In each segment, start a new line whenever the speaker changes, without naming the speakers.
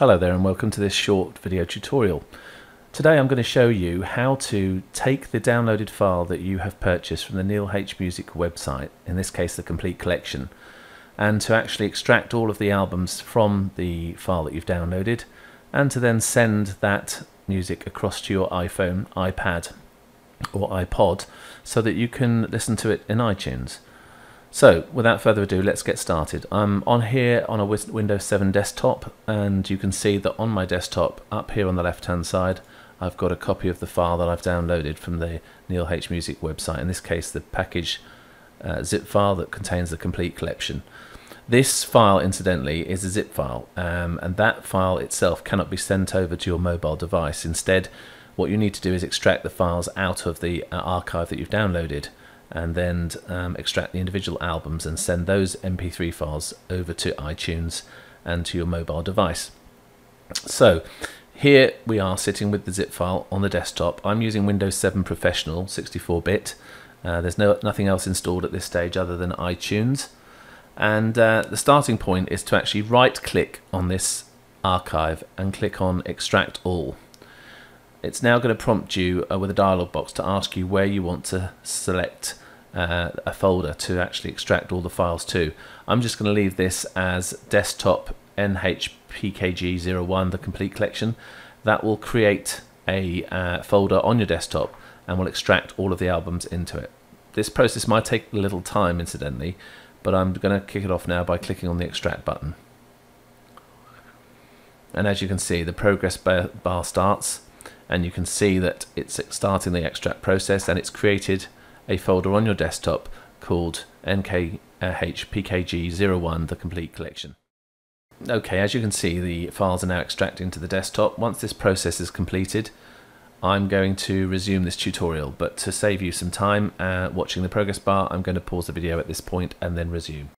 Hello there and welcome to this short video tutorial. Today I'm going to show you how to take the downloaded file that you have purchased from the Neil H. Music website, in this case the complete collection, and to actually extract all of the albums from the file that you've downloaded and to then send that music across to your iPhone, iPad or iPod so that you can listen to it in iTunes. So, without further ado, let's get started. I'm on here on a Windows 7 desktop, and you can see that on my desktop, up here on the left-hand side, I've got a copy of the file that I've downloaded from the Neil H. Music website. In this case, the package zip file that contains the complete collection. This file, incidentally, is a zip file, and that file itself cannot be sent over to your mobile device. Instead, what you need to do is extract the files out of the archive that you've downloaded, and then extract the individual albums and send those MP3 files over to iTunes and to your mobile device. So here we are sitting with the zip file on the desktop. I'm using Windows 7 Professional 64-bit. There's nothing else installed at this stage other than iTunes, and the starting point is to actually right click on this archive and click on Extract All. It's now going to prompt you with a dialog box to ask you where you want to select a folder to actually extract all the files to. I'm just going to leave this as desktop NHPKG01, the complete collection. That will create a folder on your desktop and will extract all of the albums into it. This process might take a little time, incidentally, but I'm going to kick it off now by clicking on the extract button. And as you can see, the progress bar starts, and you can see that it's starting the extract process, and it's created a folder on your desktop called NKHPKG01, the complete collection. Okay, as you can see, the files are now extracting to the desktop. Once this process is completed, I'm going to resume this tutorial, but to save you some time watching the progress bar, I'm going to pause the video at this point and then resume.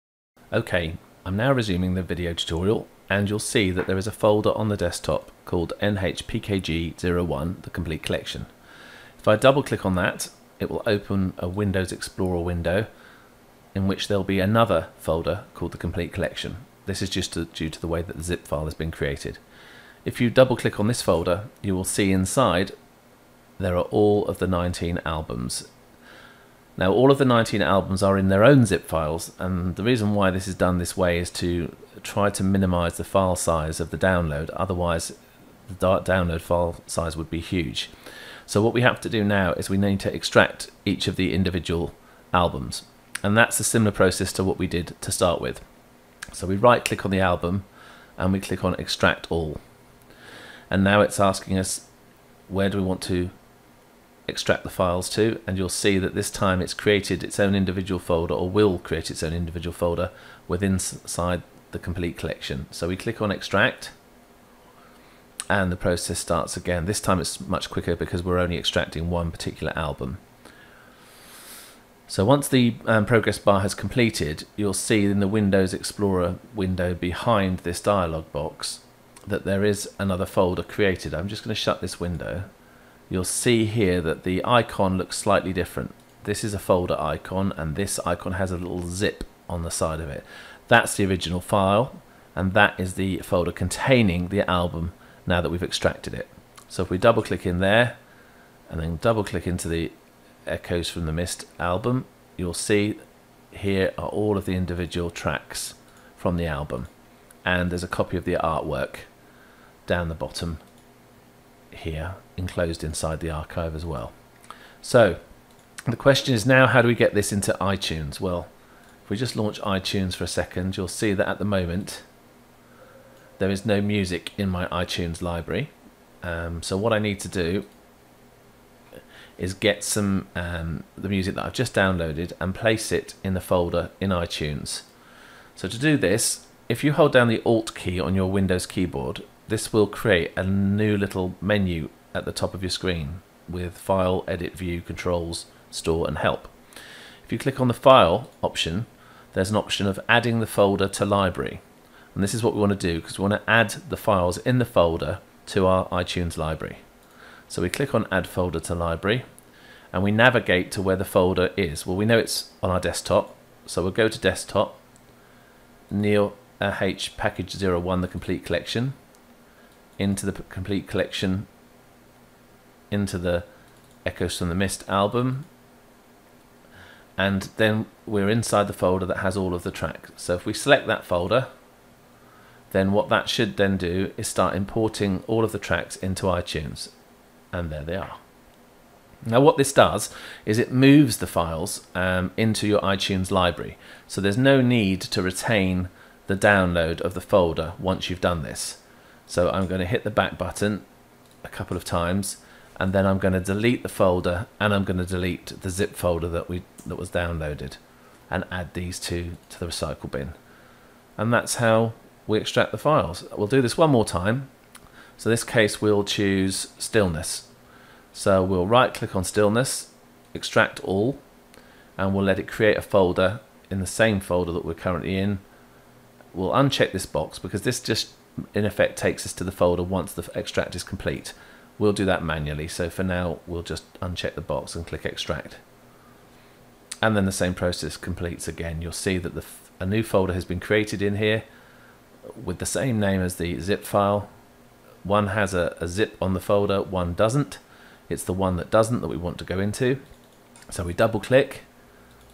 Okay, I'm now resuming the video tutorial, and you'll see that there is a folder on the desktop called NHPKG01, the complete collection. If I double click on that, it will open a Windows Explorer window in which there'll be another folder called the complete collection. This is just due to the way that the zip file has been created. If you double click on this folder, you will see inside there are all of the 19 albums. Now, all of the 19 albums are in their own zip files, and the reason why this is done this way is to try to minimize the file size of the download. Otherwise, the download file size would be huge. So what we have to do now is we need to extract each of the individual albums, and that's a similar process to what we did to start with. So we right click on the album and we click on Extract All, and now it's asking us where do we want to extract the files to, and you'll see that this time it's created its own individual folder, or will create its own individual folder within inside the complete collection. So we click on Extract, and the process starts again. This time it's much quicker because we're only extracting one particular album. So once the progress bar has completed, you'll see in the Windows Explorer window behind this dialog box that there is another folder created. I'm just going to shut this window. You'll see here that the icon looks slightly different. This is a folder icon, and this icon has a little zip on the side of it. That's the original file, and that is the folder containing the album now that we've extracted it. So if we double click in there and then double click into the Echoes from the Mist album, you'll see here are all of the individual tracks from the album, and there's a copy of the artwork down the bottom here enclosed inside the archive as well. So the question is now, how do we get this into iTunes? Well, if we just launch iTunes for a second, you'll see that at the moment there is no music in my iTunes library. So what I need to do is get some the music that I've just downloaded and place it in the folder in iTunes. So to do this, if you hold down the Alt key on your Windows keyboard, this will create a new little menu at the top of your screen with File, Edit, View, Controls, Store and Help. If you click on the File option, there's an option of adding the folder to library. And this is what we want to do, because we want to add the files in the folder to our iTunes library. So we click on Add Folder to Library, and we navigate to where the folder is. Well, we know it's on our desktop, so we'll go to Desktop, Neil H Package 01, the complete collection, into the complete collection, into the Echoes from the Mist album, and then we're inside the folder that has all of the tracks. So if we select that folder, then what that should then do is start importing all of the tracks into iTunes, and there they are. Now what this does is it moves the files into your iTunes library, so there's no need to retain the download of the folder once you've done this. So I'm going to hit the back button a couple of times, and then I'm going to delete the folder, and I'm going to delete the zip folder that was downloaded, and add these two to the recycle bin. And that's how we extract the files. We'll do this one more time. So in this case we'll choose Stillness. So we'll right click on Stillness, extract all, and we'll let it create a folder in the same folder that we're currently in. We'll uncheck this box because this just in effect takes us to the folder once the extract is complete. We'll do that manually, so for now we'll just uncheck the box and click extract. And then the same process completes again. You'll see that a new folder has been created in here with the same name as the zip file. One has a zip on the folder, one doesn't. It's the one that doesn't that we want to go into. So we double click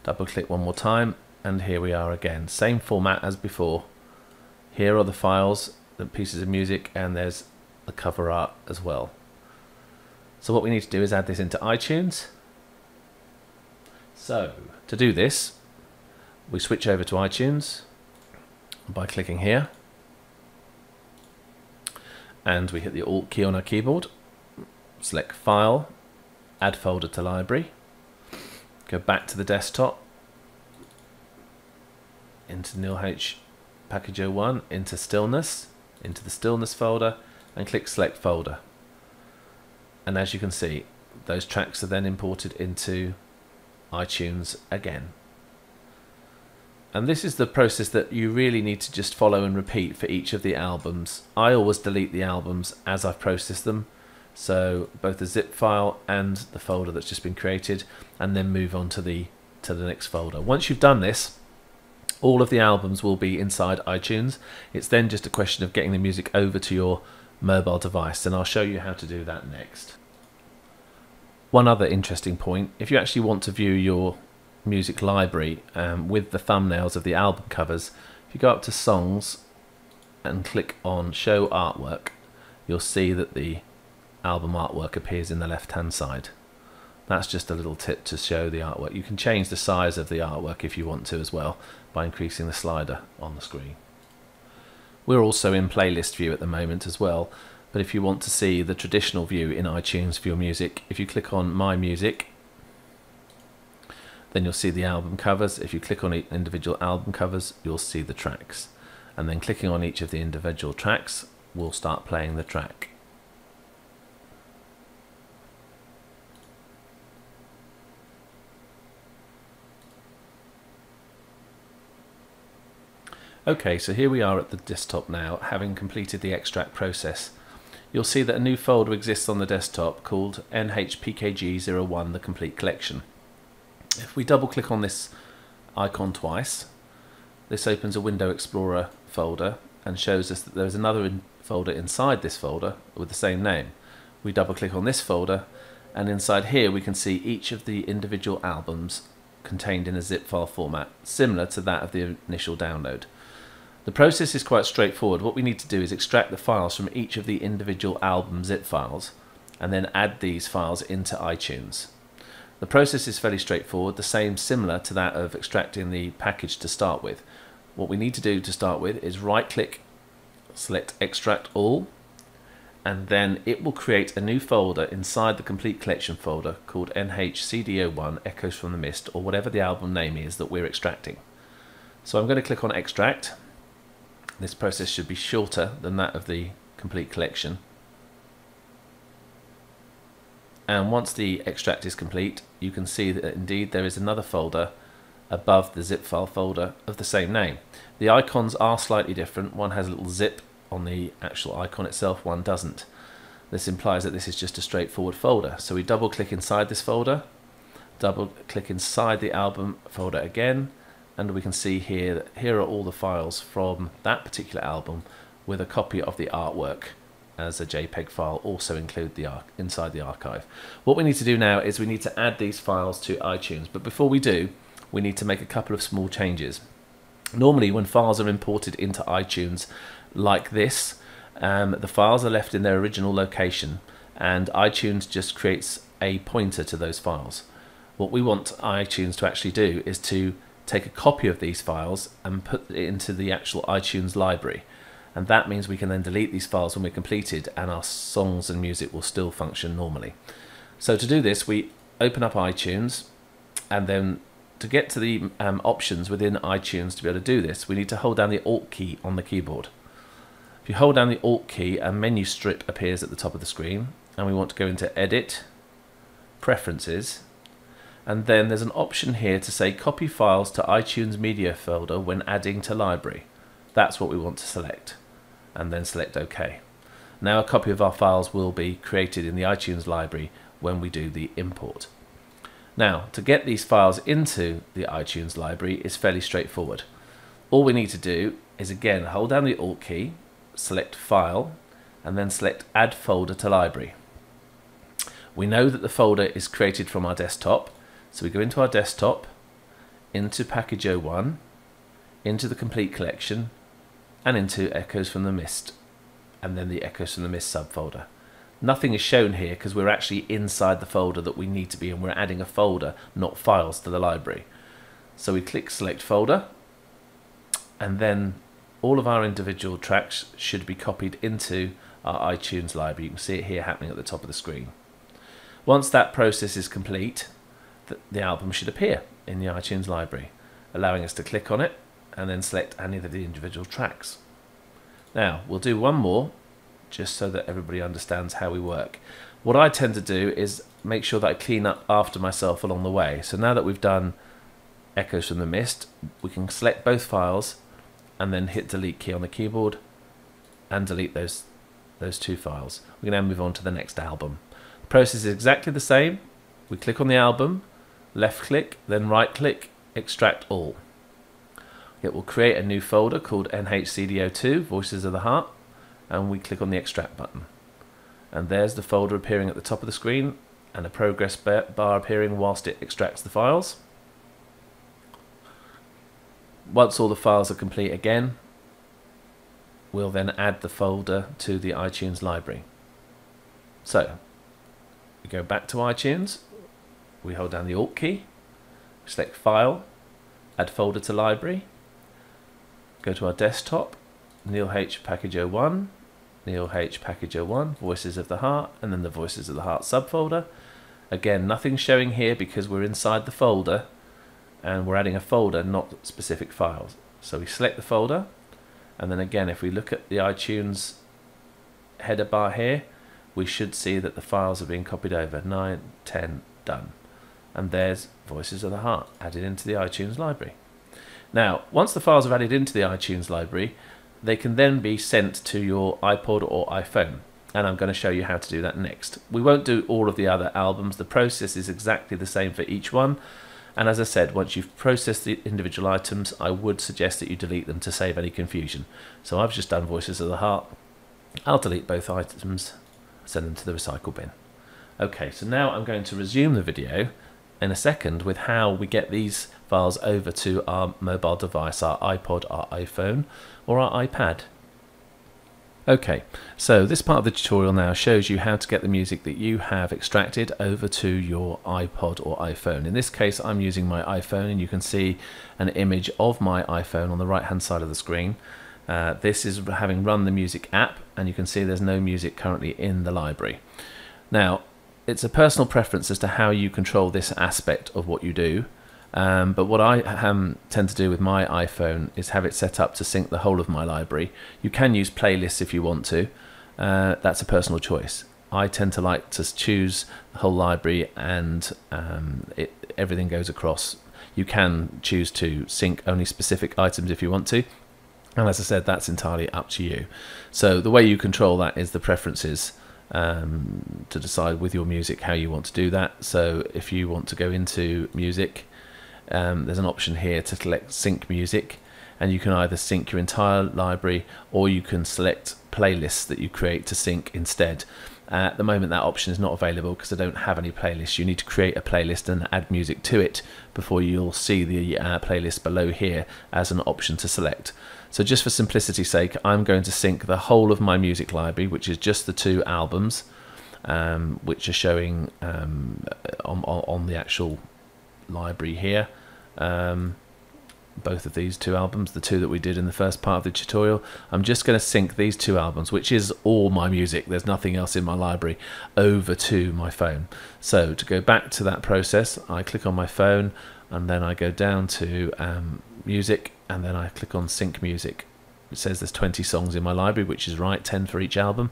one more time, and here we are again. Same format as before. Here are the files, the pieces of music, and there's the cover art as well. So what we need to do is add this into iTunes. So to do this, we switch over to iTunes by clicking here, and we hit the Alt key on our keyboard, select File, Add Folder to Library, go back to the desktop, into Neil H. Package 01, into Stillness, into the Stillness folder, and click Select Folder. And as you can see, those tracks are then imported into iTunes again. And this is the process that you really need to just follow and repeat for each of the albums. I always delete the albums as I've processed them, so both the zip file and the folder that's just been created, and then move on to the next folder. Once you've done this, all of the albums will be inside iTunes. It's then just a question of getting the music over to your mobile device, and I'll show you how to do that next. One other interesting point, if you actually want to view your music library with the thumbnails of the album covers, if you go up to Songs and click on Show Artwork, you'll see that the album artwork appears in the left hand side. That's just a little tip to show the artwork. You can change the size of the artwork if you want to as well by increasing the slider on the screen. We're also in playlist view at the moment as well, but if you want to see the traditional view in iTunes for your music, if you click on My Music, then you'll see the album covers. If you click on individual album covers, you'll see the tracks, and then clicking on each of the individual tracks will start playing the track. Okay, so here we are at the desktop now, having completed the extract process. You'll see that a new folder exists on the desktop called NHPKG01, the complete collection. If we double click on this icon twice, this opens a Window Explorer folder and shows us that there is another folder inside this folder with the same name. We double click on this folder, and inside here we can see each of the individual albums contained in a zip file format, similar to that of the initial download. The process is quite straightforward. What we need to do is extract the files from each of the individual album zip files and then add these files into iTunes. The process is fairly straightforward, the same similar to that of extracting the package to start with. What we need to do to start with is right click, select Extract All, and then it will create a new folder inside the complete collection folder called NHCD01 Echoes from the Mist, or whatever the album name is that we're extracting. So I'm going to click on Extract. This process should be shorter than that of the complete collection. And once the extract is complete, you can see that indeed there is another folder above the zip file folder of the same name. The icons are slightly different. One has a little zip on the actual icon itself, one doesn't. This implies that this is just a straightforward folder. So we double click inside this folder, double click inside the album folder again, and we can see here that here are all the files from that particular album with a copy of the artwork as a JPEG file also include inside the archive. What we need to do now is we need to add these files to iTunes, but before we do, we need to make a couple of small changes. Normally when files are imported into iTunes like this, the files are left in their original location and iTunes just creates a pointer to those files. What we want iTunes to actually do is to take a copy of these files and put it into the actual iTunes library, and that means we can then delete these files when we're completed and our songs and music will still function normally. So to do this, we open up iTunes, and then to get to the options within iTunes to be able to do this, we need to hold down the Alt key on the keyboard. If you hold down the Alt key, a menu strip appears at the top of the screen, and we want to go into Edit, Preferences, and then there's an option here to say Copy Files to iTunes Media Folder when adding to library. That's what we want to select, and then select OK. Now a copy of our files will be created in the iTunes library when we do the import. Now, to get these files into the iTunes library is fairly straightforward. All we need to do is again hold down the Alt key, select File, and then select Add Folder to Library. We know that the folder is created from our desktop, so we go into our desktop, into Package 01, into the Complete Collection, and into Echoes from the Mist, and then the Echoes from the Mist subfolder. Nothing is shown here because we're actually inside the folder that we need to be in. We're adding a folder, not files, to the library. So we click Select Folder, and then all of our individual tracks should be copied into our iTunes library. You can see it here happening at the top of the screen. Once that process is complete, the album should appear in the iTunes library, allowing us to click on it and then select any of the individual tracks. Now we'll do one more just so that everybody understands how we work. What I tend to do is make sure that I clean up after myself along the way. So now that we've done Echoes from the Mist, we can select both files and then hit delete key on the keyboard and delete those two files. We can now move on to the next album. The process is exactly the same. We click on the album, left click, then right click, extract all. It will create a new folder called NHCDO2, Voices of the Heart, and we click on the extract button. And there's the folder appearing at the top of the screen and a progress bar appearing whilst it extracts the files. Once all the files are complete again, we'll then add the folder to the iTunes library. So we go back to iTunes, we hold down the Alt key, select File, Add Folder to Library, go to our desktop, Neil H. Package 01, Neil H. Package 01, Voices of the Heart, and then the Voices of the Heart subfolder. Again, nothing showing here because we're inside the folder and we're adding a folder, not specific files. So we select the folder, and then again, if we look at the iTunes header bar here, we should see that the files are being copied over. 9, 10, done. And there's Voices of the Heart added into the iTunes library. Now, once the files are added into the iTunes library, they can then be sent to your iPod or iPhone, and I'm going to show you how to do that next. We won't do all of the other albums. The process is exactly the same for each one, and as I said, once you've processed the individual items, I would suggest that you delete them to save any confusion. So I've just done Voices of the Heart. I'll delete both items, send them to the recycle bin. Okay, so now I'm going to resume the video in a second with how we get these files over to our mobile device, our iPod, our iPhone, or our iPad. Okay, so this part of the tutorial now shows you how to get the music that you have extracted over to your iPod or iPhone. In this case, I'm using my iPhone, and you can see an image of my iPhone on the right hand side of the screen. This is having run the music app, and you can see there's no music currently in the library. Now, it's a personal preference as to how you control this aspect of what you do. But what I tend to do with my iPhone is have it set up to sync the whole of my library. You can use playlists if you want to. That's a personal choice. I tend to like to choose the whole library, and everything goes across. You can choose to sync only specific items if you want to. And as I said, that's entirely up to you. So the way you control that is the preferences, to decide with your music how you want to do that. So if you want to go into music, there's an option here to select sync music, and you can either sync your entire library or you can select playlists that you create to sync instead. At the moment that option is not available because I don't have any playlists. You need to create a playlist and add music to it before you'll see the playlist below here as an option to select. So just for simplicity's sake, I'm going to sync the whole of my music library, which is just the 2 albums, which are showing on the actual library here. Both of these 2 albums, the 2 that we did in the first part of the tutorial. I'm just going to sync these 2 albums, which is all my music, there's nothing else in my library, over to my phone. So to go back to that process, I click on my phone and then I go down to music, and then I click on sync music. It says there's 20 songs in my library, which is right, 10 for each album,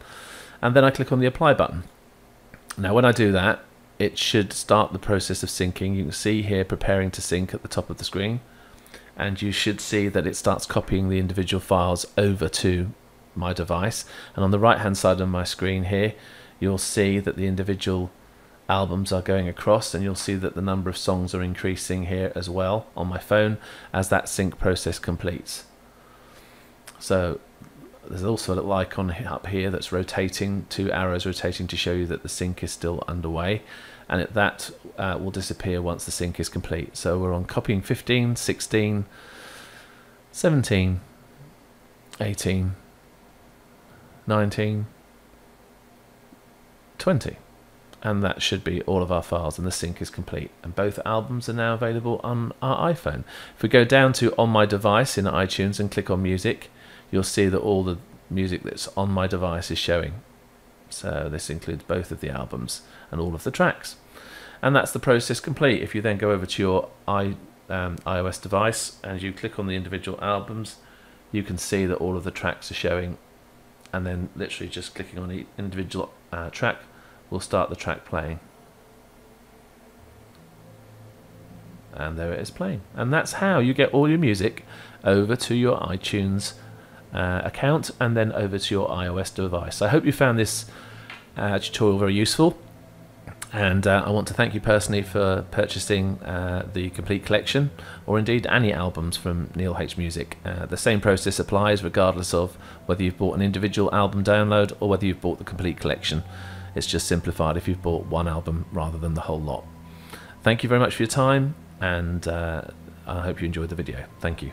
and then I click on the apply button. Now when I do that, it should start the process of syncing. You can see here preparing to sync at the top of the screen, and you should see that it starts copying the individual files over to my device. And on the right hand side of my screen here, you'll see that the individual albums are going across, and you'll see that the number of songs are increasing here as well on my phone as that sync process completes. So there's also a little icon up here that's rotating, 2 arrows rotating to show you that the sync is still underway, and that will disappear once the sync is complete. So we're on copying 15, 16, 17, 18, 19, 20. And that should be all of our files, and the sync is complete. And both albums are now available on our iPhone. If we go down to On My Device in iTunes and click on Music, you'll see that all the music that's on my device is showing. So this includes both of the albums and all of the tracks. And that's the process complete. If you then go over to your iOS device and you click on the individual albums, you can see that all of the tracks are showing, and then literally just clicking on each individual track will start the track playing. And there it is playing. And that's how you get all your music over to your iTunes account and then over to your iOS device. I hope you found this tutorial very useful, and I want to thank you personally for purchasing the complete collection, or indeed any albums from Neil H Music. The same process applies regardless of whether you've bought an individual album download or whether you've bought the complete collection. It's just simplified if you've bought one album rather than the whole lot. Thank you very much for your time, and I hope you enjoyed the video. Thank you.